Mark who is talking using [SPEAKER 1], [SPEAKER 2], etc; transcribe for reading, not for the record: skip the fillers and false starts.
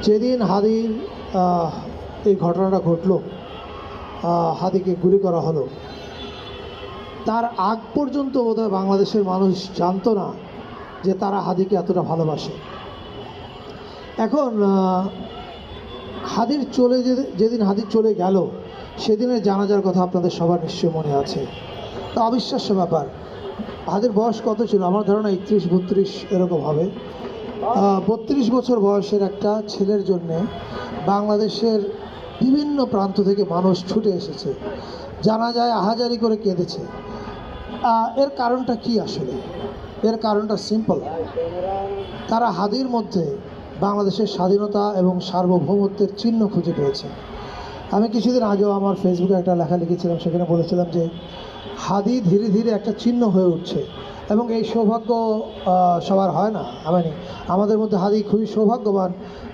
[SPEAKER 1] যেদিন হাদির এই ঘটনাটা ঘটলো, হাদিকে গুলি করা হলো, তার আগ পর্যন্ত বোধহয় বাংলাদেশের মানুষ জানতো না যে তারা হাদিকে এতটা ভালোবাসে। এখন হাদির যেদিন হাদির চলে গেল, সেদিনের জানাজার কথা আপনাদের সবার নিশ্চয়ই মনে আছে। তা অবিশ্বাস্য ব্যাপার, হাদির বয়স কত ছিল? আমার ধারণা 31-32 এরকম হবে। 32 বছর বয়সের একটা ছেলের জন্যে বাংলাদেশের বিভিন্ন প্রান্ত থেকে মানুষ ছুটে এসেছে, জানাজায় আহাজারি করে কেঁদেছে। এর কারণটা কি আসলে? এর কারণটা সিম্পল। তারা হাদির মধ্যে বাংলাদেশের স্বাধীনতা এবং সার্বভৌমত্বের চিহ্ন খুঁজে পেয়েছে। আমি কিছুদিন আগেও আমার ফেসবুকে একটা লেখা লিখেছিলাম, সেখানে বলেছিলাম যে হাদি ধীরে ধীরে একটা চিহ্ন হয়ে উঠছে, এবং এই সৌভাগ্য সবার হয় না। আমাদের মধ্যে হাদি খুবই সৌভাগ্যবান